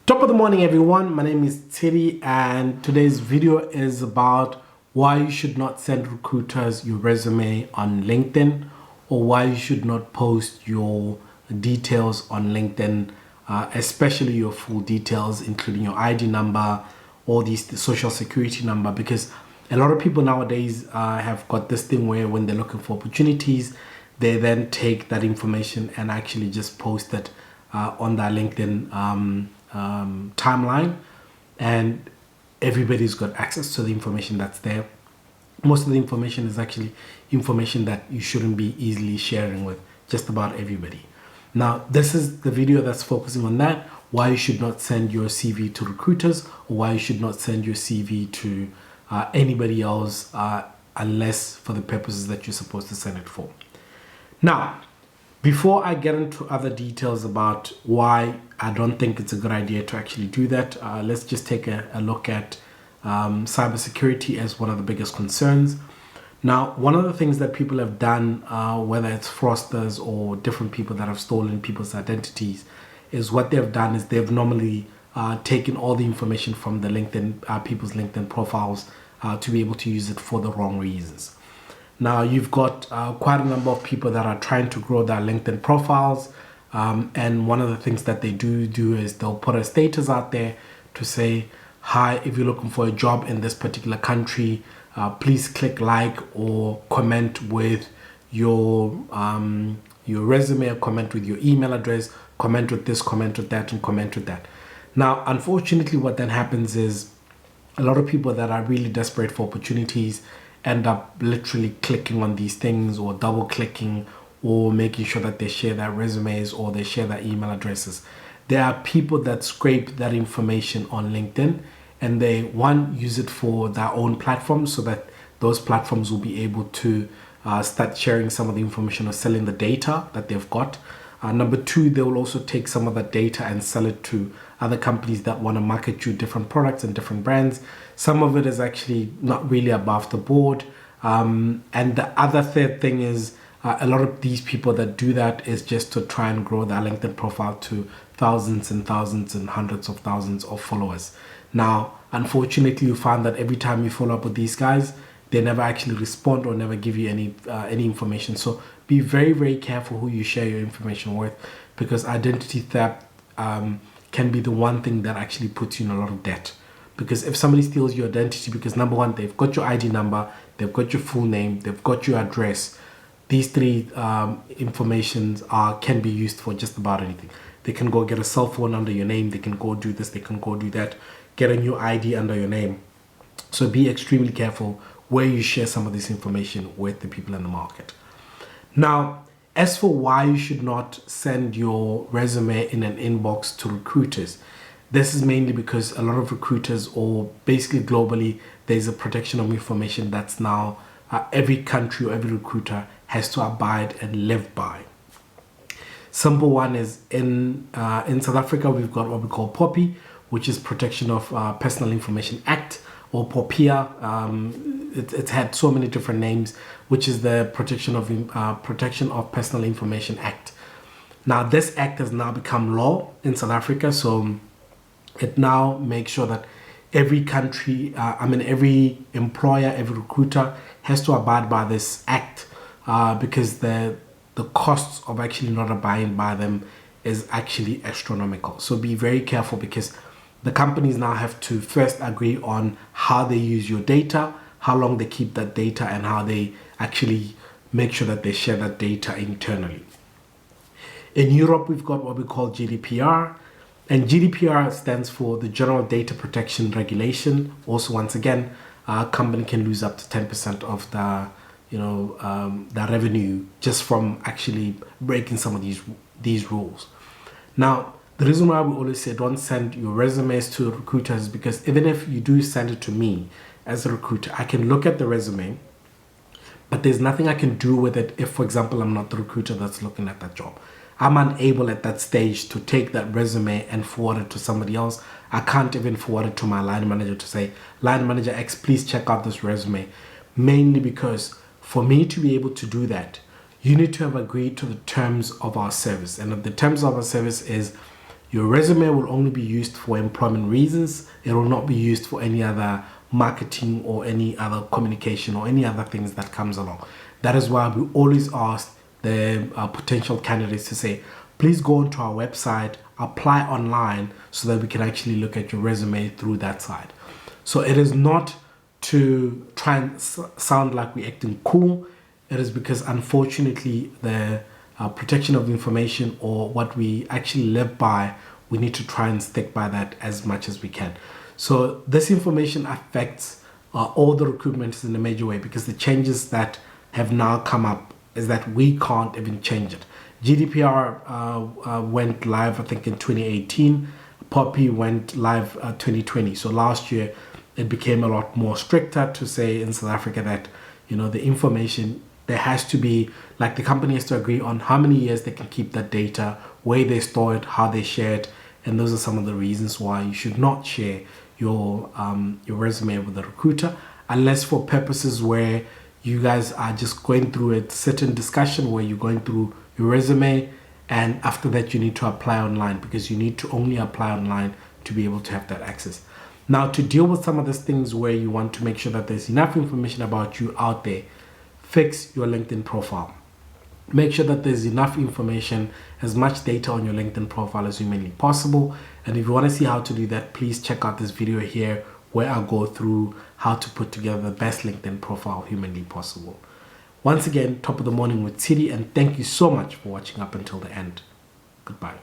Top of the morning, everyone. My name is Tshidi, and today's video is about why you should not send recruiters your resume on LinkedIn, or why you should not post your details on LinkedIn, especially your full details, including your ID number or the social security number, because a lot of people nowadays have got this thing where when they're looking for opportunities, they then take that information and actually just post it on their LinkedIn timeline, and everybody's got access to the information that's there. Most of the information is actually information that you shouldn't be easily sharing with just about everybody. Now, this is the video that's focusing on that, why you should not send your CV to recruiters, or why you should not send your CV to anybody else unless for the purposes that you're supposed to send it for. Now, before I get into other details about why I don't think it's a good idea to actually do that, let's just take a look at cybersecurity as one of the biggest concerns. Now, one of the things that people have done, whether it's fraudsters or different people that have stolen people's identities, is what they've done is they've normally taken all the information from the LinkedIn, people's LinkedIn profiles to be able to use it for the wrong reasons. Now, you've got quite a number of people that are trying to grow their LinkedIn profiles. And one of the things that they do is they'll put a status out there to say, hi, if you're looking for a job in this particular country, please click like or comment with your resume, or comment with your email address, comment with this, comment with that, and comment with that. Now, unfortunately, what then happens is a lot of people that are really desperate for opportunities end up literally clicking on these things or double clicking or making sure that they share their resumes or they share their email addresses. There are people that scrape that information on LinkedIn, and they use it for their own platforms so that those platforms will be able to start sharing some of the information or selling the data that they've got. Number two, they will also take some of that data and sell it to other companies that want to market you different products and different brands. Some of it is actually not really above the board. And the other third thing is a lot of these people that do that is just to try and grow their LinkedIn profile to thousands and thousands and hundreds of thousands of followers. Now, unfortunately, you find that every time you follow up with these guys, they never actually respond or never give you any information. So be very, very careful who you share your information with, because identity theft can be the one thing that actually puts you in a lot of debt. Because if somebody steals your identity, because number one, they've got your ID number, they've got your full name, they've got your address. These three informations can be used for just about anything. They can go get a cell phone under your name, they can go do this, they can go do that, get a new ID under your name. So be extremely careful where you share some of this information with the people in the market. Now, as for why you should not send your resume in an inbox to recruiters, this is mainly because a lot of recruiters, or basically globally, there's a protection of information that's now every country or every recruiter has to abide and live by. Simple one is in South Africa, we've got what we call POPIA, which is Protection of Personal Information Act, or POPIA. It's had so many different names, which is the Protection of Personal Information Act. Now, this act has now become law in South Africa, so it now makes sure that every country, every employer, every recruiter has to abide by this act, because the costs of actually not abiding by them is actually astronomical. So be very careful, because the companies now have to first agree on how they use your data, how long they keep that data, and how they actually make sure that they share that data internally. In Europe, we've got what we call GDPR, and GDPR stands for the General Data Protection Regulation. Also, once again, a company can lose up to 10% of the revenue just from actually breaking some of these rules. Now, the reason why we always say don't send your resumes to recruiters is because even if you do send it to me as a recruiter, I can look at the resume, but there's nothing I can do with it if, for example, I'm not the recruiter that's looking at that job. I'm unable at that stage to take that resume and forward it to somebody else. I can't even forward it to my line manager to say, line manager X, please check out this resume. Mainly because for me to be able to do that, you need to have agreed to the terms of our service. And the terms of our service is Your resume will only be used for employment reasons. It will not be used for any other marketing or any other communication or any other things that comes along. That is why we always ask the potential candidates to say, please go onto our website, apply online, so that we can actually look at your resume through that side. So it is not to try and sound like we're acting cool. It is because unfortunately the protection of information, or what we actually live by, we need to try and stick by that as much as we can. So this information affects all the recruitments in a major way, because the changes that have now come up is that we can't even change it. GDPR went live, I think, in 2018. POPIA went live 2020. So last year it became a lot more stricter to say in South Africa that, the information, there has to be, like, the company has to agree on how many years they can keep that data, where they store it, how they share it. And those are some of the reasons why you should not share your resume with a recruiter, unless for purposes where you guys are just going through a certain discussion where you're going through your resume, and after that you need to apply online, because you need to only apply online to be able to have that access. Now, to deal with some of these things where you want to make sure that there's enough information about you out there, fix your LinkedIn profile. Make sure that there's enough information, as much data on your LinkedIn profile as humanly possible. And if you want to see how to do that, please check out this video here where I go through how to put together the best LinkedIn profile humanly possible. Once again, top of the morning with Tshidi, and thank you so much for watching up until the end. Goodbye.